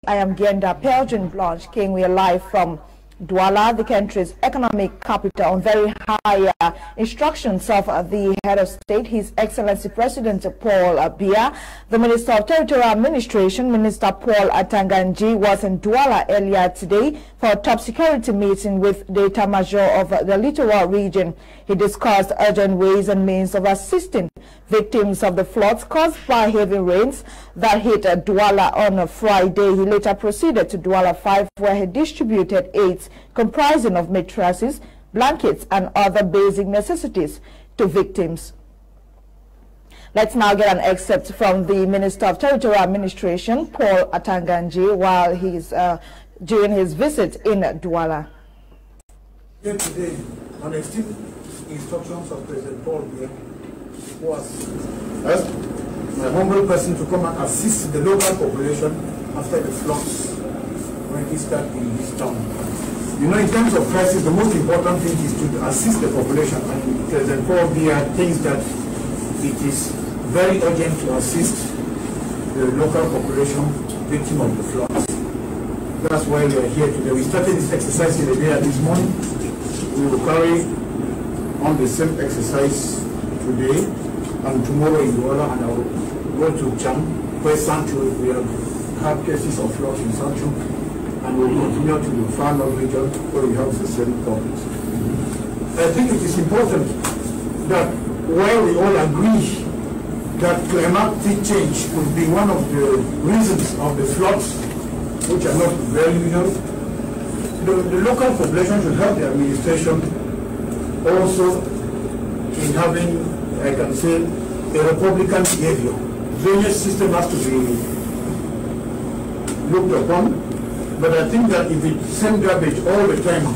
I am Genda Pelgin Blanche King. We are live from Douala, the country's economic capital, on very high instructions of the head of state, His Excellency President Paul Biya. The Minister of Territorial Administration, Minister Paul Atanganji, was in Douala earlier today for a top security meeting with the État-Major of the littoral region. He discussed urgent ways and means of assisting victims of the floods caused by heavy rains that hit Douala on Friday. He later proceeded to Douala 5, where he distributed aids comprising of mattresses, blankets, and other basic necessities to victims. Let's now get an excerpt from the Minister of Territorial Administration, Paul Atanganji, while he's during his visit in Douala. Here today, on extreme instructions of President Paul Biya, was asked my humble person to come and assist the local population after the floods when it started in this town. You know, in terms of crisis, the most important thing is to assist the population, and President Paul Biya thinks that it is very urgent to assist the local population victim of the floods. That's why we are here today. We started this exercise in the day this morning. We will carry on the same exercise today and tomorrow in Douala, and I will go to Cham, where Sancho, we have had cases of floods in Sancho, and we will continue to the far north region where we have the same problems. I think it is important that while we all agree that climatic change will be one of the reasons of the floods, which are not very usual, the local population should have the administration also in having, I can say, a republican behavior. Drainage system has to be looked upon, but I think that if we send garbage all the time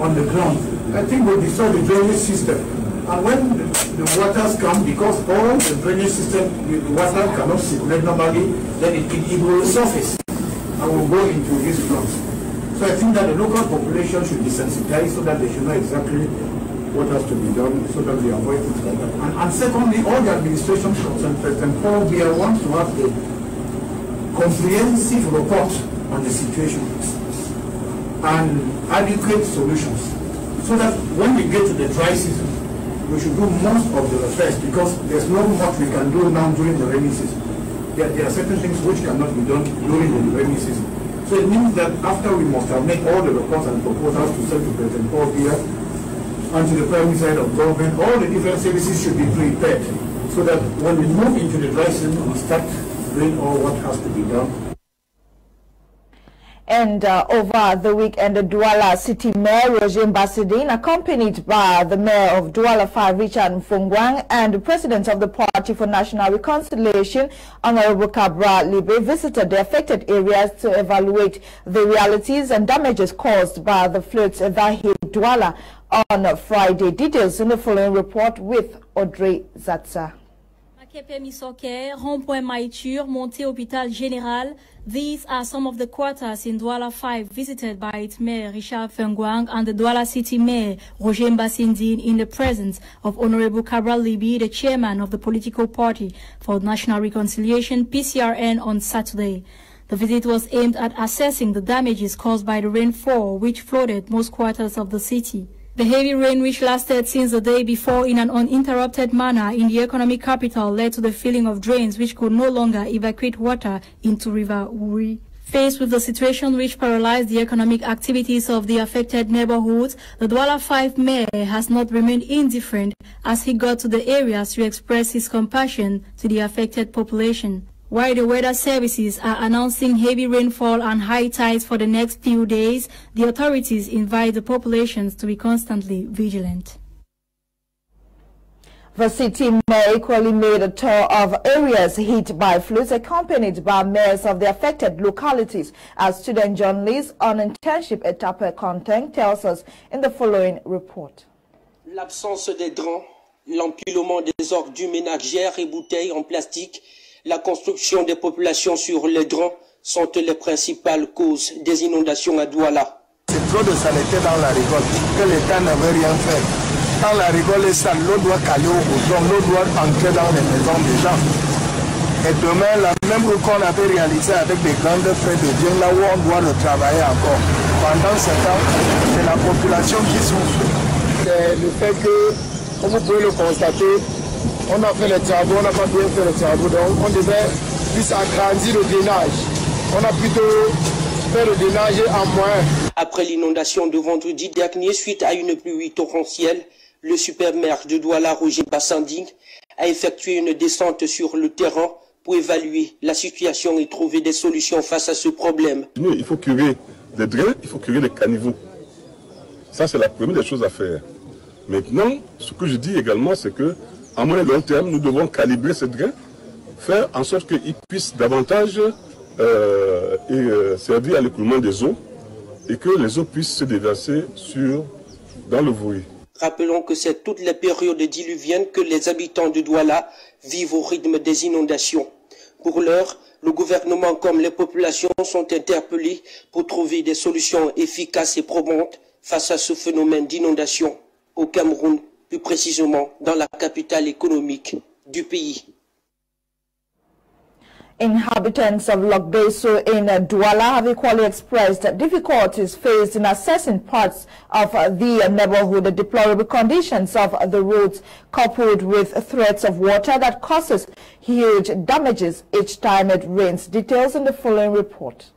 on the ground, I think we'll destroy the drainage system. And when the waters come, because all the drainage system, the water cannot circulate normally, then it will surface and will go into these floods. So I think that the local population should be sensitized so that they should know exactly what has to be done so that we avoid things like that. And secondly, all the administration concerned, President Paul Biya wants to have a comprehensive report on the situation and adequate solutions so that when we get to the dry season, we should do most of the repairs, because there's not much we can do now during the rainy season. There are certain things which cannot be done during the rainy season. So it means that after we must have made all the reports and proposals to send to President Paul Biya and to the primary side of government, all the different services should be prepared so that when we move into the dry season, we start doing all what has to be done. And over the weekend, the Douala City Mayor, Roger Mbassadine, accompanied by the Mayor of Douala 5, Richard Mfungwang, and the President of the Party for National Reconciliation, Honorable Cabral Libe, visited the affected areas to evaluate the realities and damages caused by the floods that hit Douala on Friday. Details in the following report with Audrey Zatsa. Makepe Misoke, Rond-Point Maïtur, Monté Hôpital Général. These are some of the quarters in Douala 5 visited by its mayor, Richard Mfungwang, and the Douala City Mayor, Roger Mbassadine, in the presence of Honorable Cabral Libe, the chairman of the political party for National Reconciliation, PCRN, on Saturday. The visit was aimed at assessing the damages caused by the rainfall, which flooded most quarters of the city. The heavy rain, which lasted since the day before in an uninterrupted manner in the economic capital, led to the filling of drains which could no longer evacuate water into River Uri. Faced with the situation which paralyzed the economic activities of the affected neighborhoods, the Douala 5 mayor has not remained indifferent as he got to the areas to express his compassion to the affected population. While the weather services are announcing heavy rainfall and high tides for the next few days, the authorities invite the populations to be constantly vigilant. The city mayor equally made a tour of areas hit by floods, accompanied by mayors of the affected localities, as student journalist on internship at Upper Content tells us in the following report. L'absence des draps, l'empilement des ordures ménagères et bouteilles en plastique, la construction des populations sur les draps sont les principales causes des inondations à Douala. C'est trop de saleté dans la rigole que l'État n'avait rien fait. Quand la rigole est sale, l'eau doit caler au goudron, l'eau doit entrer dans les maisons des gens. Et demain, la même route qu'on avait réalisée avec des grandes frais de bien, là où on doit le travailler encore. Pendant ce temps, c'est la population qui souffre. C'est le fait que, comme vous pouvez le constater, on a fait les travaux, on n'a pas bien fait les travaux, donc on devait plus agrandir le drainage. On a plutôt fait le drainage en moins. Après l'inondation de vendredi dernier, suite à une pluie torrentielle, le super-maire de Douala, Roger Bassanding, a effectué une descente sur le terrain pour évaluer la situation et trouver des solutions face à ce problème. Il faut curer des drains, il faut curer les caniveaux. Ça, c'est la première des choses à faire. Maintenant, ce que je dis également, c'est que à moyen et long terme, nous devons calibrer ces drains, faire en sorte qu'ils puissent davantage servir à l'écoulement des eaux et que les eaux puissent se déverser dans le Vouri. Rappelons que c'est toutes les périodes diluviennes que les habitants de Douala vivent au rythme des inondations. Pour l'heure, le gouvernement comme les populations sont interpellés pour trouver des solutions efficaces et probantes face à ce phénomène d'inondation au Cameroun, plus précisément dans la capitale économique du pays. Inhabitants of Lokbeso in Douala have equally expressed difficulties faced in accessing parts of the neighborhood, the deplorable conditions of the roads coupled with threats of water that causes huge damages each time it rains. Details in the following report.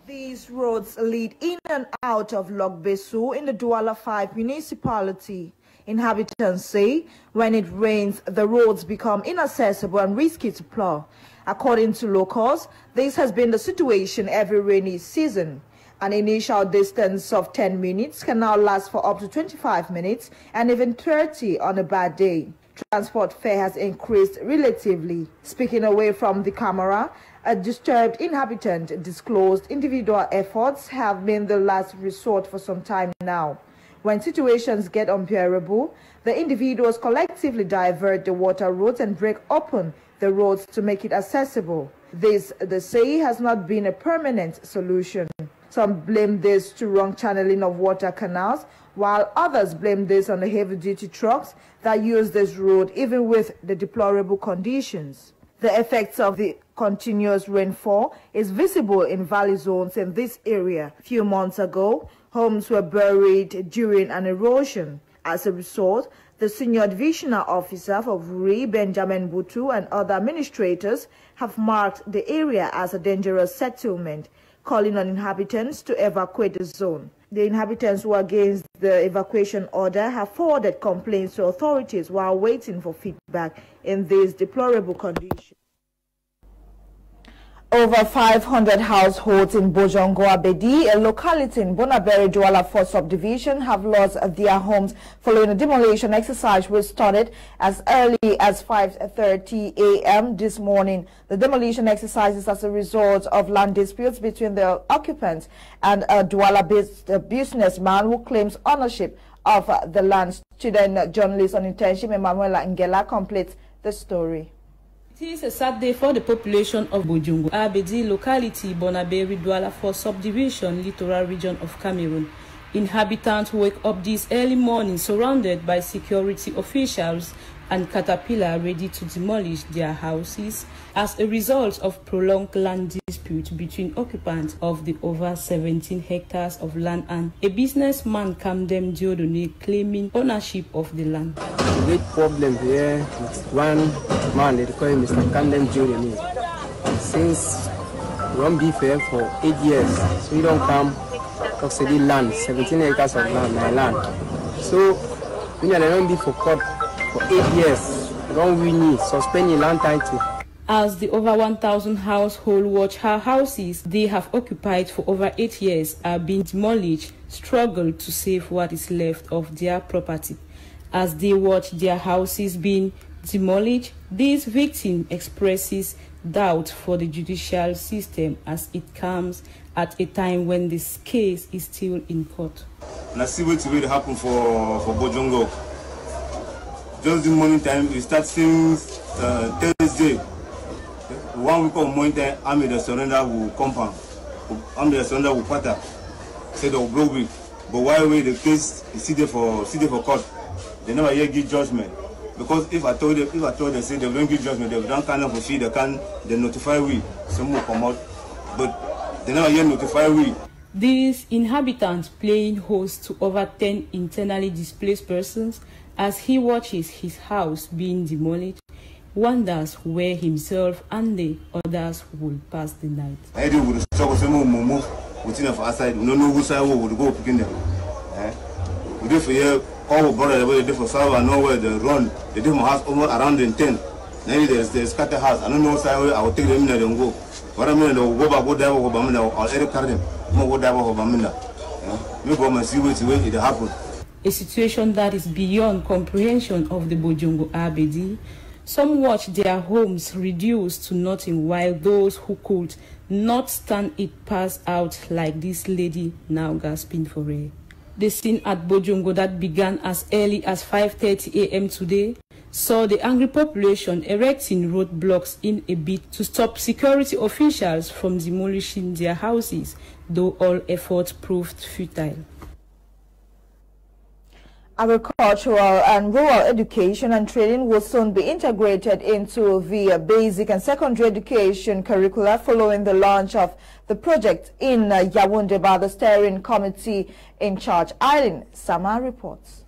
These roads lead in and out of Lokbeso in the Douala 5 municipality. Inhabitants say when it rains, the roads become inaccessible and risky to plow. According to locals, this has been the situation every rainy season. An initial distance of 10 minutes can now last for up to 25 minutes and even 30 on a bad day. Transport fare has increased relatively. Speaking away from the camera, a disturbed inhabitant disclosed individual efforts have been the last resort for some time now. When situations get unbearable, the individuals collectively divert the water roads and break open the roads to make it accessible. This, they say, has not been a permanent solution. Some blame this to wrong channeling of water canals, while others blame this on the heavy-duty trucks that use this road even with the deplorable conditions. The effects of the continuous rainfall is visible in valley zones in this area. A few months ago, homes were buried during an erosion. As a result, the senior divisional officer for Vuri, Benjamin Butu, and other administrators have marked the area as a dangerous settlement, calling on inhabitants to evacuate the zone. The inhabitants who are against the evacuation order have forwarded complaints to authorities while waiting for feedback in these deplorable conditions. Over 500 households in Bojongo Abedi, a locality in Bonaberi Douala 4 subdivision, have lost their homes following a demolition exercise which started as early as 5:30 a.m. this morning. The demolition exercise is as a result of land disputes between the occupants and a Douala-based businessman who claims ownership of the land. Student journalist on internship Emanuela Ngela completes the story. It is a sad day for the population of Bojongo Abedi locality, Bonaberi Douala 4 subdivision, littoral region of Cameroon. Inhabitants wake up this early morning surrounded by security officials and caterpillar ready to demolish their houses as a result of prolonged land dispute between occupants of the over 17 hectares of land and a businessman Kamdem Diodone claiming ownership of the land. The big problem here with one man, they call him Mr. Kamdem Diodone. Since we don't be fair for 8 years, so we don't come to the land, 17 acres of land, my land. So we don't be for court for 8 years. Don't we need suspending land title. As the over 1,000 household watch her houses they have occupied for over 8 years are being demolished, struggle to save what is left of their property. As they watch their houses being demolished, this victim expresses doubt for the judicial system as it comes at a time when this case is still in court. Now see what will happen for Bojongo. Just the morning time, it starts since Thursday. 1 week of morning time, I'm in the surrender with compound. I'm the surrender with Pata. Said of Blowwick. But why wait the case is still for court? They never yet give judgment. Because if I told them, say they don't give judgment, they don't kind of feed, they notify we, some will come out, but they never yet notify we. These inhabitants playing host to over 10 internally displaced persons as he watches his house being demolished, wonders where himself and the others will pass the night. I do with the struggle, some will move within of our side, we don't know which side we will go picking them. We do for here, all brothers, they do for South and nowhere they run, they do my house almost around in 10. Now there's scatter house, I don't know side I will take them in and go. What I mean, they'll go back, go down, I'll carry them. A situation that is beyond comprehension of the Bojongo Abedi. Some watch their homes reduced to nothing, while those who could not stand it pass out like this lady now gasping for air. The scene at Bojongo that began as early as 5:30 a.m. today saw the angry population erecting roadblocks in a bid to stop security officials from demolishing their houses, though all efforts proved futile. Agricultural and rural education and training will soon be integrated into the basic and secondary education curricula following the launch of the project in Yaoundé by the steering committee in charge. Eileen Sama reports.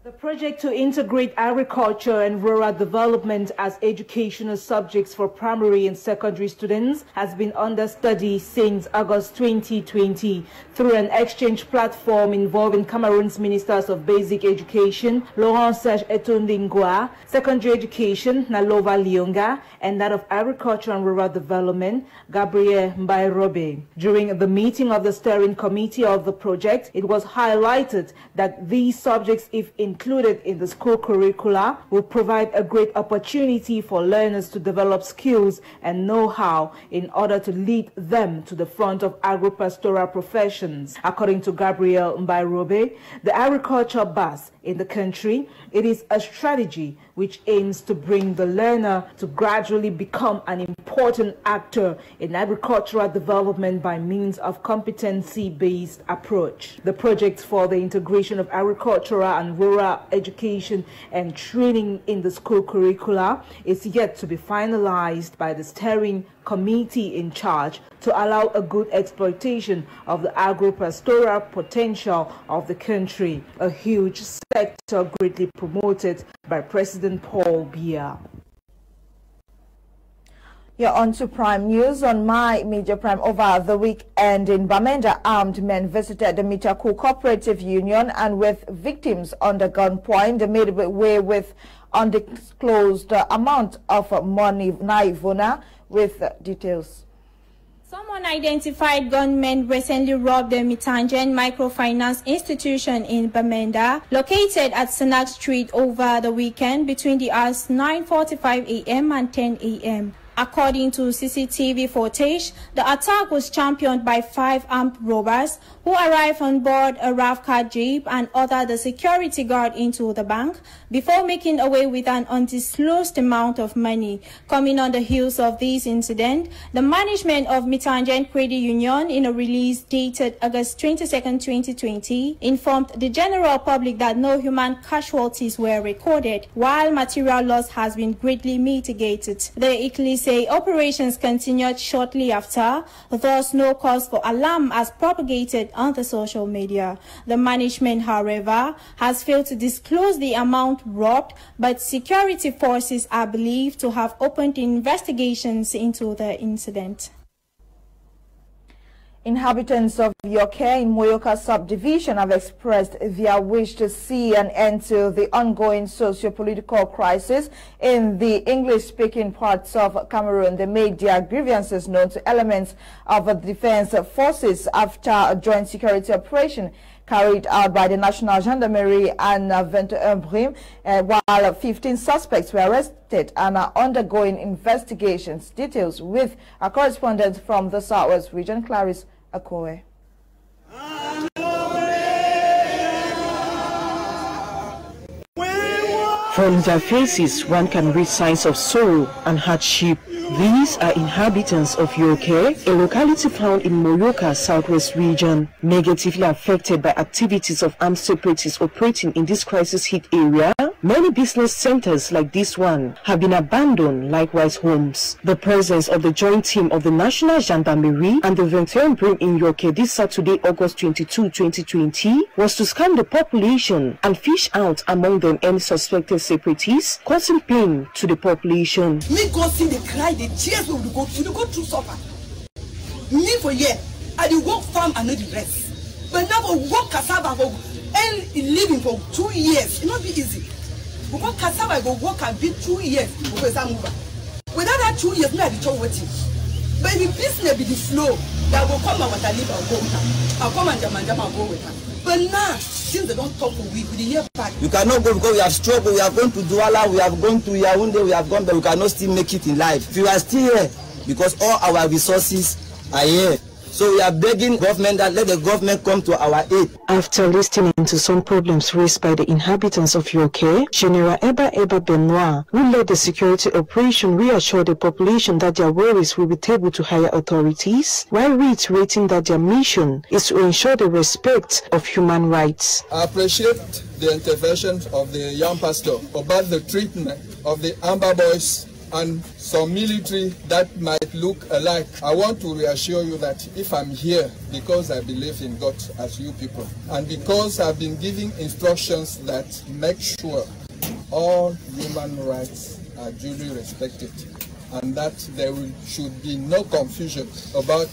The project to integrate agriculture and rural development as educational subjects for primary and secondary students has been under study since August 2020 through an exchange platform involving Cameroon's Ministers of Basic Education, Laurent Serge Etondingwa, Secondary Education, Nalova Lionga, and that of Agriculture and Rural Development, Gabriel Mbairobe. During the meeting of the steering committee of the project, it was highlighted that these subjects, if included in the school curricula, will provide a great opportunity for learners to develop skills and know-how in order to lead them to the front of agro-pastoral professions. According to Gabriel Mbairobe, the agriculture bus in the country, it is a strategy which aims to bring the learner to gradually become an important actor in agricultural development by means of competency-based approach. The project for the integration of agricultural and rural education and training in the school curricula is yet to be finalized by the steering committee in charge to allow a good exploitation of the agro-pastoral potential of the country, a huge sector greatly promoted by President Paul Biya. You're on to Prime News on My Media Prime. Over the weekend in Bamenda, armed men visited the Mitaku Cooperative Union and with victims under gunpoint, they made away with undisclosed amount of money. Naivona with details. Some unidentified gunmen recently robbed the Mitangen Microfinance Institution in Bamenda, located at Sanak Street, over the weekend between the hours 9:45 a.m. and 10 a.m. According to CCTV footage, the attack was championed by 5 armed robbers who arrived on board a RAV car jeep and ordered the security guard into the bank before making away with an undisclosed amount of money. Coming on the heels of this incident, the management of Mitangen Credit Union, in a release dated August 22, 2020, informed the general public that no human casualties were recorded, while material loss has been greatly mitigated. The Ecclesia say operations continued shortly after, thus no cause for alarm as propagated on the social media. The management, however, has failed to disclose the amount robbed, but security forces are believed to have opened investigations into the incident. Inhabitants of Yoke in Moyoka subdivision have expressed their wish to see an end to the ongoing socio-political crisis in the English-speaking parts of Cameroon. They made their grievances known to elements of the defense forces after a joint security operation carried out by the National Gendarmerie and 21 while 15 suspects were arrested and are undergoing investigations. Details with a correspondent from the Southwest region, Crise. From their faces, one can read signs of sorrow and hardship. These are inhabitants of Yoke, a locality found in Moyoka, Southwest region, negatively affected by activities of armed separatists operating in this crisis-hit area. Many business centers like this one have been abandoned, likewise homes. The presence of the joint team of the National Gendarmerie and the 21 Brim in Yoke this Saturday, August 22, 2020, was to scan the population and fish out among them any suspected separatists, causing pain to the population. Me go see the cry, the tears will go through suffer. Me for year, I do work farm and not the rest. But now for work cassava for and living for 2 years, it not be easy. Because cassava I go work and be 2 years because I'm over. Without that 2 years, me I be waiting. But if the business be the flow, that will come and what I live, I'll go with her. I'll come and jam, I'll go with her. But now, since they don't talk for we the year back. You cannot go because we have struggled, we have gone to Douala, we have gone to Yaoundé, we have gone, but we cannot still make it in life. If you are still here, because all our resources are here. So we are begging government that let the government come to our aid. After listening to some problems raised by the inhabitants of Yoke, General Eba Benoit, who led the security operation, reassured the population that their worries will be tabled to higher authorities, while reiterating that their mission is to ensure the respect of human rights. I appreciate the intervention of the young pastor about the treatment of the Amber Boys and some military that might look alike. I want to reassure you that if I'm here because I believe in God as you people, and because I've been giving instructions that make sure all human rights are duly respected, and that there should be no confusion about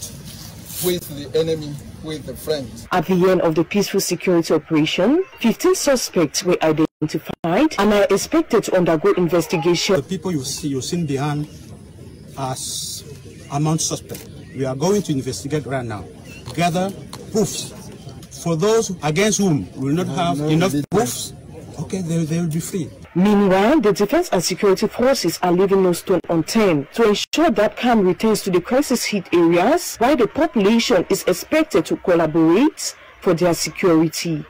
who is the enemy, who is the friend. At the end of the peaceful security operation, 15 suspects were identified and are expected to undergo investigation. The people you've seen behind as among suspects. We are going to investigate right now, gather proofs. For those against whom we will not have enough proofs, okay, they will be free. Meanwhile, the defense and security forces are leaving no stone unturned to ensure that calm returns to the crisis-hit areas, while the population is expected to collaborate for their security.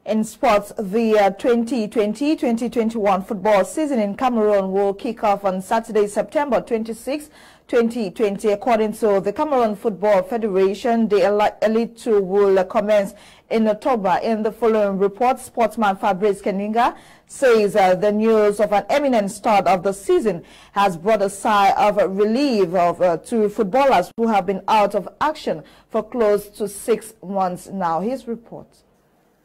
In sports, the 2020-2021 football season in Cameroon will kick off on Saturday, September 26, 2020. According to the Cameroon Football Federation, the Elite 2 will commence in October. In the following report, sportsman Fabrice Keninga says the news of an imminent start of the season has brought a sigh of relief to footballers who have been out of action for close to 6 months now. His report.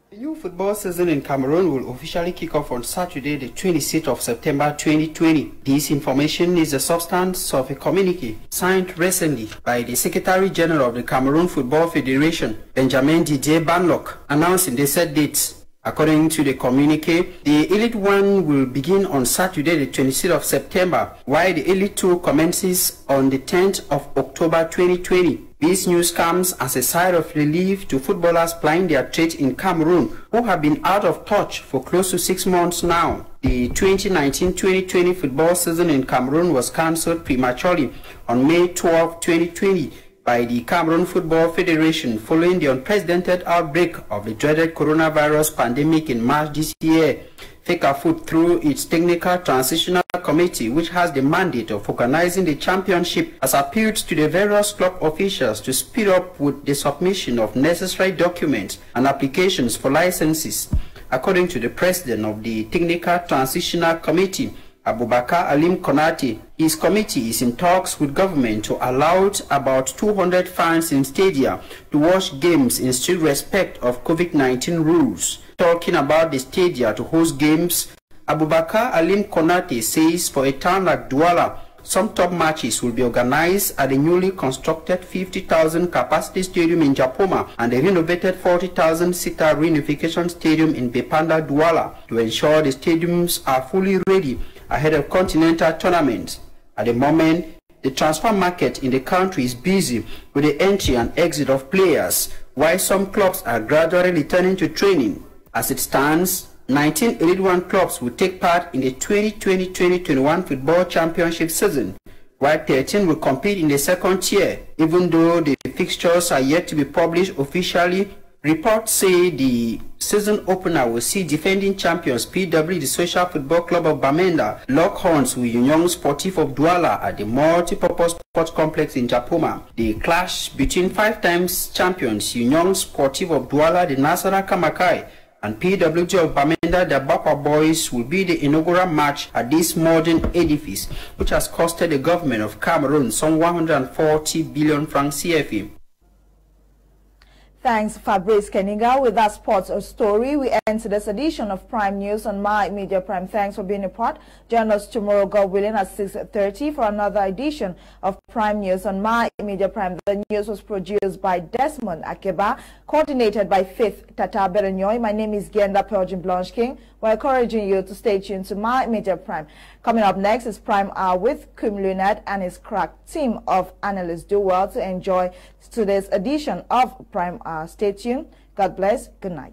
The new football season in Cameroon will officially kick off on Saturday, the 26th of September 2020. This information is the substance of a communique signed recently by the Secretary General of the Cameroon Football Federation, Benjamin Didier Banlock, announcing the set dates. According to the communique, the Elite 1 will begin on Saturday, the 26th of September, while the Elite 2 commences on the 10th of October 2020. This news comes as a sigh of relief to footballers plying their trade in Cameroon who have been out of touch for close to 6 months now. The 2019-2020 football season in Cameroon was cancelled prematurely on May 12, 2020 by the Cameroon Football Federation following the unprecedented outbreak of the dreaded coronavirus pandemic in March this year. Fcfa, through its Technical Transitional Committee, which has the mandate of organizing the championship, has appealed to the various club officials to speed up with the submission of necessary documents and applications for licenses. According to the president of the Technical Transitional Committee, Abubakar Alim Konate, his committee is in talks with government to allow about 200 fans in stadia to watch games in strict respect of COVID-19 rules. Talking about the stadia to host games, Abubakar Alim Konate says for a town like Douala, some top matches will be organized at the newly constructed 50,000 capacity stadium in Japoma and the renovated 40,000-seater reunification stadium in Bepanda, Douala, to ensure the stadiums are fully ready ahead of continental tournaments. At the moment, the transfer market in the country is busy with the entry and exit of players, while some clubs are gradually returning to training. As it stands, 19 Elite 1 clubs will take part in the 2020-2021 football championship season, while 13 will compete in the second tier. Even though the fixtures are yet to be published officially, reports say the season opener will see defending champions PW, the Social Football Club of Bamenda, lock horns with Union Sportif of Douala at the multi-purpose sports complex in Japoma. The clash between 5 times champions Union Sportif of Douala, the Nasara Kamakai, and PWG of Bamenda, the Bakwa Boys, will be the inaugural match at this modern edifice, which has costed the government of Cameroon some 140 billion francs CFA. Thanks, Fabrice Keniga. With that sports story, we end this edition of Prime News on My Media Prime. Thanks for being a part. Join us tomorrow, God willing, at 6:30 for another edition of Prime News on My Media Prime. The news was produced by Desmond Akeba, coordinated by Faith Tata Berenyoy. My name is Genda Pelgin Blanche King. We're encouraging you to stay tuned to My Media Prime. Coming up next is Prime Hour with Kim Leonard and his crack team of analysts. Do well to enjoy today's edition of Prime Hour. Stay tuned. God bless. Good night.